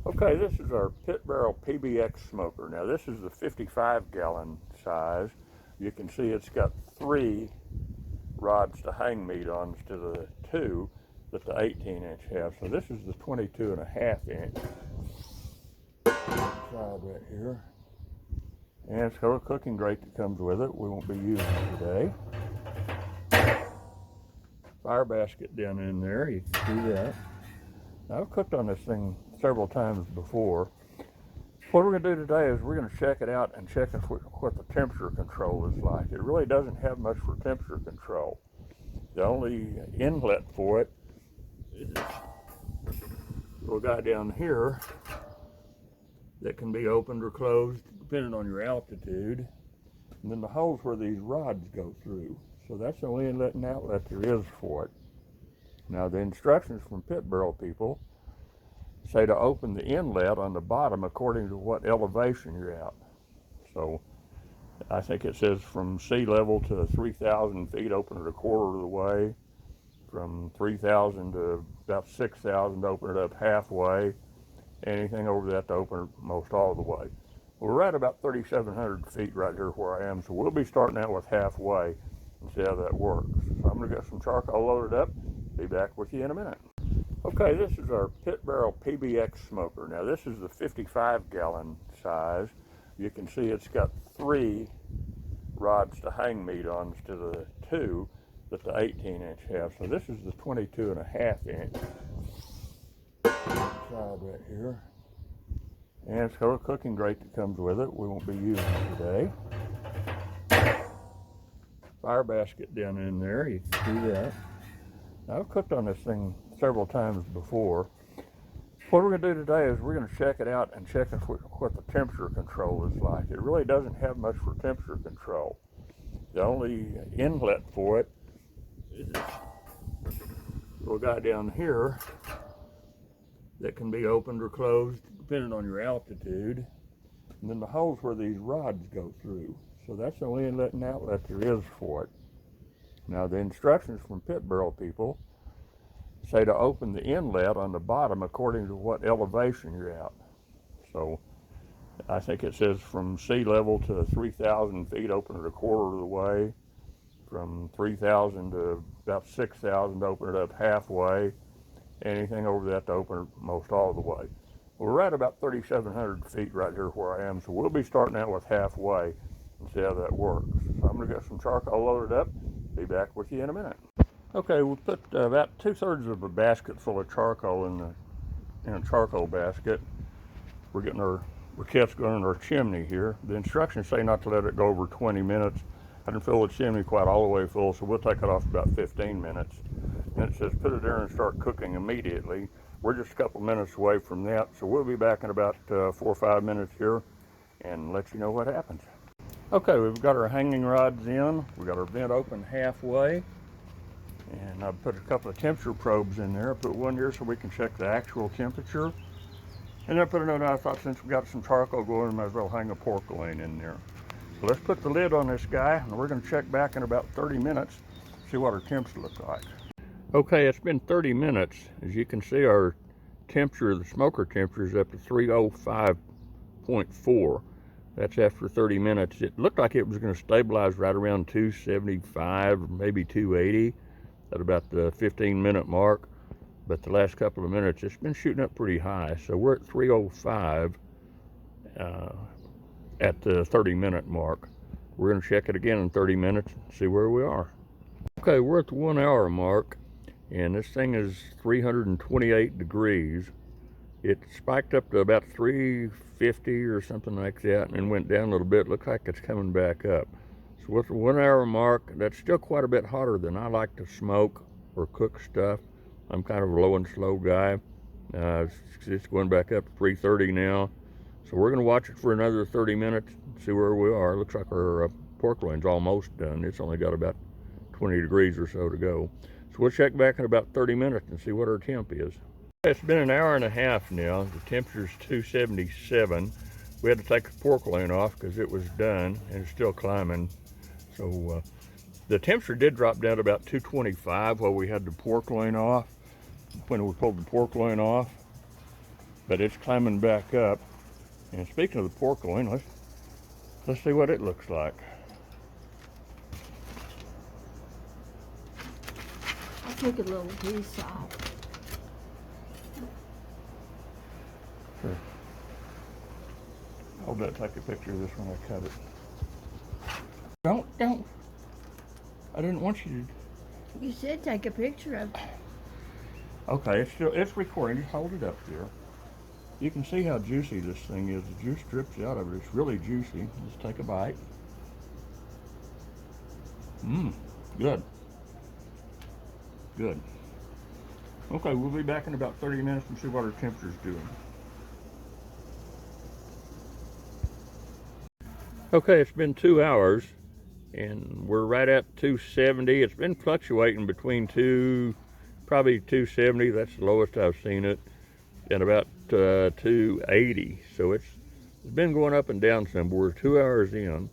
Okay, this is our Pit Barrel PBX smoker. Now this is the 55-gallon size. You can see it's got 3 rods to hang meat on instead of the 2 that the 18-inch have. So this is the 22.5-inch side right here. And it's got a cooking grate that comes with it. We won't be using it today. Fire basket down in there, you can see that. Now, I've cooked on this thing several times before. What we're going to do today is we're going to check it out and check what the temperature control is like. It really doesn't have much for temperature control. The only inlet for it is this little guy down here that can be opened or closed depending on your altitude. And then the holes where these rods go through. So that's the only inlet and outlet there is for it. Now the instructions from Pit Barrel people say to open the inlet on the bottom according to what elevation you're at. So I think it says from sea level to 3,000 feet, open it a quarter of the way. From 3,000 to about 6,000, open it up halfway. Anything over that to open it most all the way. We're at about 3,700 feet right here where I am, so we'll be starting out with halfway and see how that works. So I'm going to get some charcoal loaded up. Be back with you in a minute. Okay, this is our Pit Barrel PBX smoker. Now this is the 55-gallon size. You can see it's got 3 rods to hang meat on instead of the 2 that the 18-inch have. So this is the 22.5-inch side right here. And it's got a cooking grate that comes with it. We won't be using it today. Fire basket down in there, you can see that. Now, I've cooked on this thing several times before. What we're going to do today is we're going to check it out and check what the temperature control is like. It really doesn't have much for temperature control. The only inlet for it is this little guy down here that can be opened or closed depending on your altitude. And then the holes where these rods go through. So that's the only inlet and outlet there is for it. Now the instructions from Pit Barrel people say to open the inlet on the bottom according to what elevation you're at. So I think it says from sea level to 3,000 feet, open it a quarter of the way. From 3,000 to about 6,000, open it up halfway. Anything over that to open it most all the way. We're at about 3,700 feet right here where I am, so we'll be starting out with halfway and see how that works. So I'm going to get some charcoal loaded up. Be back with you in a minute. Okay, we'll put about 2/3 of a basket full of charcoal in a charcoal basket. We're getting our briquettes going in our chimney here. The instructions say not to let it go over 20 minutes. I didn't fill the chimney quite all the way full, so we'll take it off about 15 minutes. And it says put it there and start cooking immediately. We're just a couple minutes away from that, so we'll be back in about 4 or 5 minutes here and let you know what happens. Okay, we've got our hanging rods in. We've got our vent open halfway. And I put a couple of temperature probes in there. I put one here so we can check the actual temperature. And then I put another, I thought since we got some charcoal going, we might as well hang a pork loin in there. So let's put the lid on this guy, and we're going to check back in about 30 minutes, see what our temps look like. Okay, it's been 30 minutes. As you can see, our temperature, the smoker temperature, is up to 305.4. That's after 30 minutes. It looked like it was going to stabilize right around 275 or maybe 280 at about the 15-minute mark. But the last couple of minutes, it's been shooting up pretty high. So we're at 305 at the 30-minute mark. We're going to check it again in 30 minutes and see where we are. Okay, we're at the 1 hour mark, and this thing is 328 degrees. It spiked up to about 350 or something like that, and then went down a little bit. Looks like it's coming back up. So with the 1 hour mark, that's still quite a bit hotter than I like to smoke or cook stuff. I'm kind of a low and slow guy. It's going back up to 330 now. So we're going to watch it for another 30 minutes, see where we are. Looks like our pork loin's almost done. It's only got about 20 degrees or so to go. So we'll check back in about 30 minutes and see what our temp is. It's been an hour and a half now. The temperature's 277. We had to take the pork loin off because it was done and it's still climbing. So the temperature did drop down to about 225 while we had the pork loin off. When we pulled the pork loin off, but it's climbing back up. And speaking of the pork loin, let's see what it looks like. I'll take a little piece out. Sure. Hold that, take a picture of this when I cut it. Don't. I didn't want you to. You said take a picture of it. Okay, it's recording. Just hold it up there. You can see how juicy this thing is. The juice drips out of it. It's really juicy. Let's take a bite. Good. Good. Okay, we'll be back in about 30 minutes and see what our temperature's doing. Okay, it's been 2 hours and we're right at 270. It's been fluctuating between probably 270. That's the lowest I've seen it, and about 280. So it's been going up and down some, but we're 2 hours in,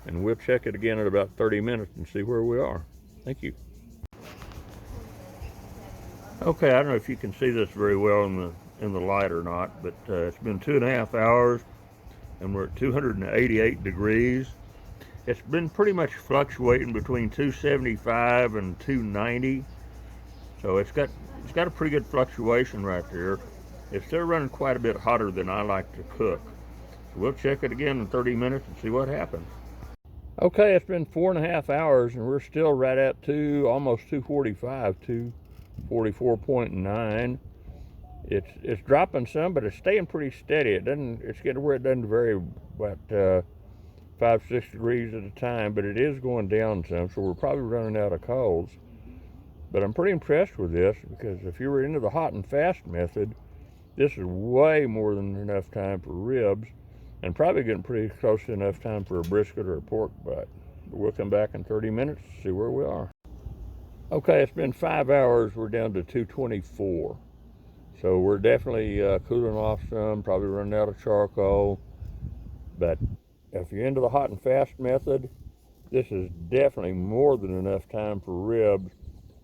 and we'll check it again in about 30 minutes and see where we are. Thank you. Okay, I don't know if you can see this very well in the light or not, but it's been 2.5 hours and we're at 288 degrees. It's been pretty much fluctuating between 275 and 290. So it's got a pretty good fluctuation right there. It's still running quite a bit hotter than I like to cook. So we'll check it again in 30 minutes and see what happens. Okay, it's been 4.5 hours and we're still right at almost 245, 244.9. It's dropping some, but it's staying pretty steady. It's getting where it doesn't vary about 5-6 degrees at a time, but it is going down some, so we're probably running out of coals. But I'm pretty impressed with this, because if you were into the hot and fast method, this is way more than enough time for ribs, and probably getting pretty close to enough time for a brisket or a pork butt. But we'll come back in 30 minutes to see where we are. Okay, it's been 5 hours. We're down to 224. So we're definitely cooling off some, probably running out of charcoal. But if you're into the hot and fast method, this is definitely more than enough time for ribs,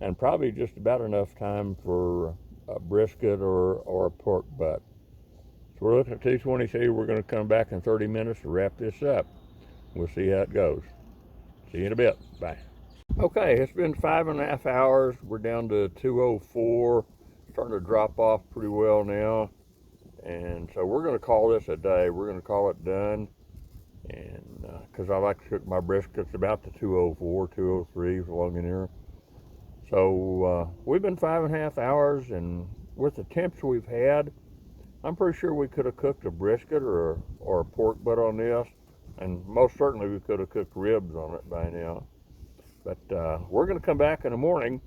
and probably just about enough time for a brisket or a pork butt. So we're looking at 223. We're going to come back in 30 minutes to wrap this up. We'll see how it goes. See you in a bit. Bye. Okay, it's been 5.5 hours. We're down to 204. Starting to drop off pretty well now. And so we're going to call this a day. We're going to call it done. And because I like to cook my briskets about the 204, 203 for long in here. So we've been 5.5 hours, and with the temps we've had, I'm pretty sure we could have cooked a brisket or a pork butt on this, and most certainly we could have cooked ribs on it by now. But we're going to come back in the morning,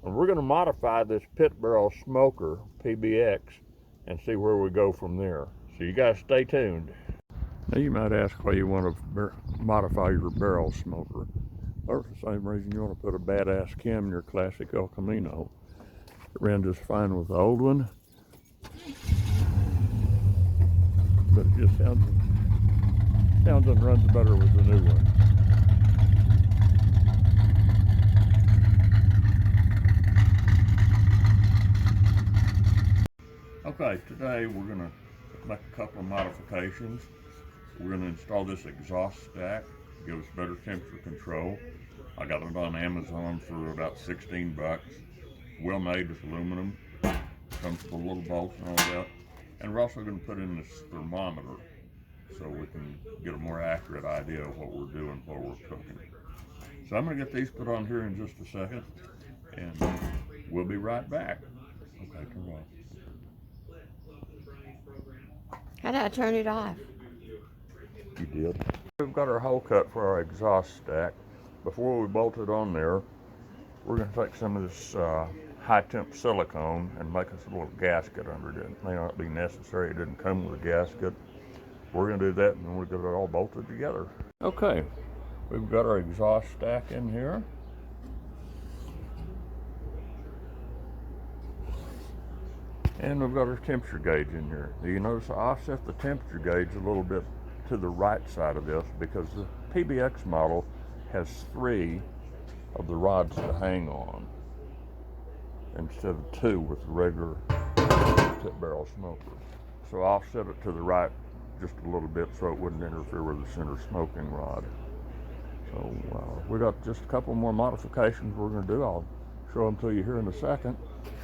and we're going to modify this pit barrel smoker PBX and see where we go from there. So you guys stay tuned. Now you might ask why you want to modify your barrel smoker. Or for the same reason you want to put a badass cam in your classic El Camino. It ran just fine with the old one, but it just sounds and runs better with the new one. Okay, today we're going to make a couple of modifications. We're going to install this exhaust stack, give us better temperature control. I got it on Amazon for about 16 bucks. Well made with aluminum. Comes with a little bolts and all that. And we're also going to put in this thermometer so we can get a more accurate idea of what we're doing while we're cooking. So I'm going to get these put on here in just a second, and we'll be right back. Okay, turn it off. How did I turn it off? You did. We've got our hole cut for our exhaust stack. Before we bolt it on there, we're going to take some of this high temp silicone and make us a little gasket under it. It may not be necessary, it didn't come with a gasket. We're going to do that and then we'll get it all bolted together. Okay, we've got our exhaust stack in here. And we've got our temperature gauge in here. Do you notice I offset the temperature gauge a little bit to the right side of this because the PBX model has 3 of the rods to hang on instead of 2 with the regular pit barrel smoker. so I'll set it to the right just a little bit so it wouldn't interfere with the center smoking rod. So we got just a couple more modifications we're going to do. I'll show them to you here in a second.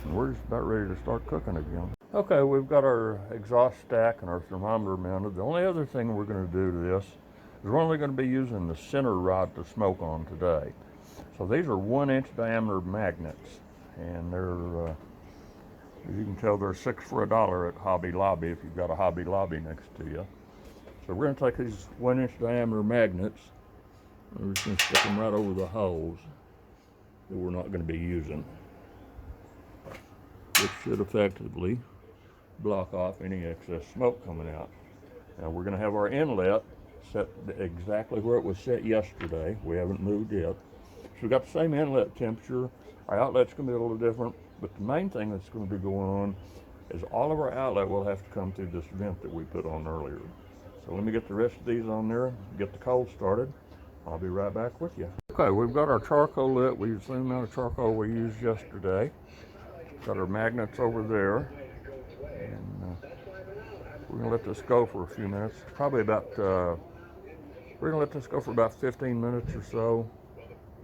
And we're just about ready to start cooking again. Okay, we've got our exhaust stack and our thermometer mounted. The only other thing we're going to do to this is we're only going to be using the center rod to smoke on today. So these are 1-inch diameter magnets, and they're, as you can tell, they're $6 for $1 at Hobby Lobby if you've got a Hobby Lobby next to you. So we're going to take these 1-inch diameter magnets, and we're just going to stick them right over the holes that we're not going to be using. Which should effectively block off any excess smoke coming out. Now we're going to have our inlet set exactly where it was set yesterday. We haven't moved yet. So we've got the same inlet temperature. Our outlet's going to be a little different, but the main thing that's going to be going on is all of our outlet will have to come through this vent that we put on earlier. So let me get the rest of these on there, get the cold started. I'll be right back with you. Okay, we've got our charcoal lit. We use the same amount of charcoal we used yesterday. Got our magnets over there, and we're gonna let this go for a few minutes. Probably about, we're gonna let this go for about 15 minutes or so,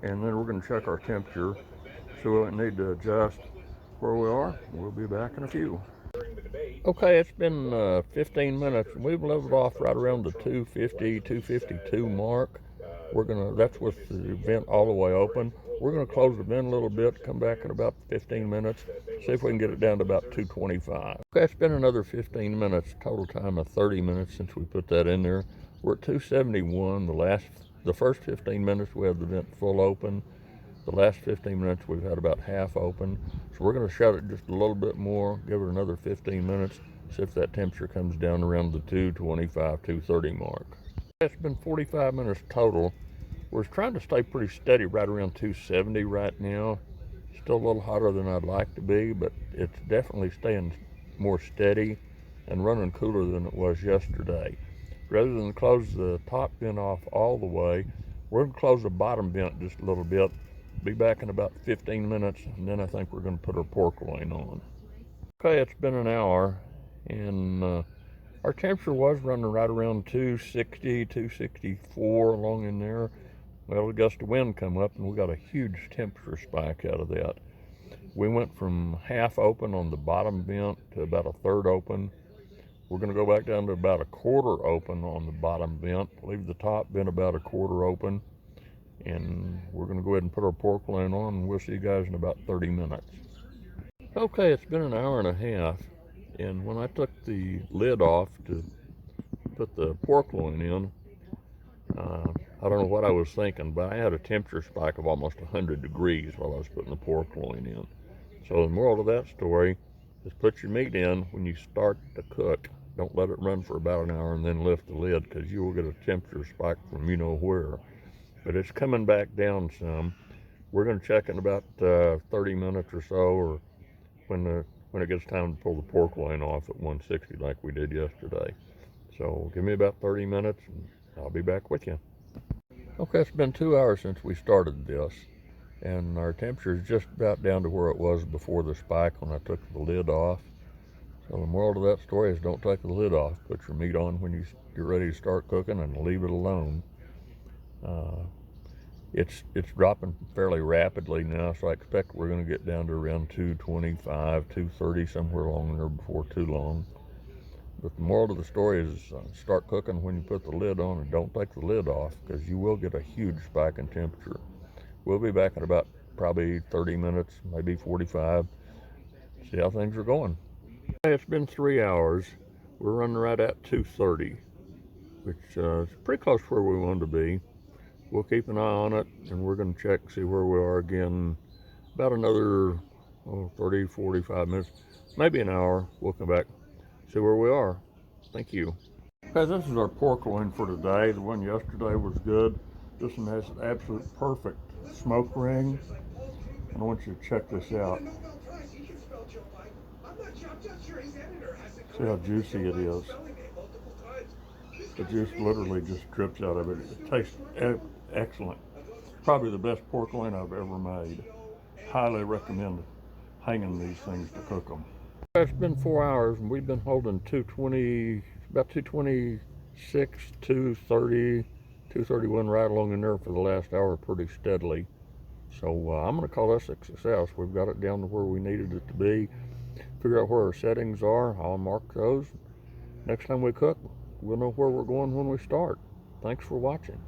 and then we're gonna check our temperature. So we need to adjust where we are. We'll be back in a few. Okay, it's been 15 minutes, and we've leveled off right around the 250, 252 mark. That's with the vent all the way open. We're gonna close the vent a little bit, come back in about 15 minutes, see if we can get it down to about 225. Okay, it's been another 15 minutes, total time of 30 minutes since we put that in there. We're at 271. The first 15 minutes we had the vent full open. The last 15 minutes we've had about half open. So we're gonna shut it just a little bit more, give it another 15 minutes, see if that temperature comes down around the 225, 230 mark. It's been 45 minutes total. We're trying to stay pretty steady right around 270 right now. Still a little hotter than I'd like to be, but it's definitely staying more steady and running cooler than it was yesterday. Rather than close the top vent off all the way, we're going to close the bottom vent just a little bit. Be back in about 15 minutes, and then I think we're going to put our pork loin on. Okay, it's been an hour, and our temperature was running right around 260, 264 along in there. Well, a gust of wind come up, and we got a huge temperature spike out of that. We went from half open on the bottom vent to about a third open. We're going to go back down to about a quarter open on the bottom vent, leave the top vent about a quarter open, and we're going to go ahead and put our pork loin on, and we'll see you guys in about 30 minutes. Okay, it's been an hour and a half, and when I took the lid off to put the pork loin in, I don't know what I was thinking, but I had a temperature spike of almost 100 degrees while I was putting the pork loin in. So the moral of that story is put your meat in when you start to cook. Don't let it run for about an hour and then lift the lid, because you will get a temperature spike from you know where. But it's coming back down some. We're going to check in about 30 minutes or so, or when it gets time to pull the pork loin off at 160 like we did yesterday. So give me about 30 minutes and I'll be back with you. Okay, it's been 2 hours since we started this, and our temperature is just about down to where it was before the spike when I took the lid off. So the moral of that story is don't take the lid off. Put your meat on when you're ready to start cooking, and leave it alone. It's dropping fairly rapidly now, so I expect we're going to get down to around 225, 230, somewhere along there before too long. But the moral of the story is start cooking when you put the lid on, and don't take the lid off, because you will get a huge spike in temperature. We'll be back in about probably 30 minutes, maybe 45. See how things are going. It's been 3 hours. We're running right at 230, which is pretty close to where we wanted to be. We'll keep an eye on it, and we're going to check, see where we are again, about another 30, 45 minutes, maybe an hour. We'll come back, see where we are. Thank you. Okay, this is our pork loin for today. The one yesterday was good. This one has an absolute perfect smoke ring. And I want you to check this out. See how juicy it is. The juice literally just drips out of it. It tastes excellent. Probably the best pork loin I've ever made. Highly recommend hanging these things to cook them. It's been 4 hours and we've been holding 220, about 226, 230, 231 right along in there for the last hour pretty steadily. So I'm going to call this a success. We've got it down to where we needed it to be. Figure out where our settings are. I'll mark those. Next time we cook, we'll know where we're going when we start. Thanks for watching.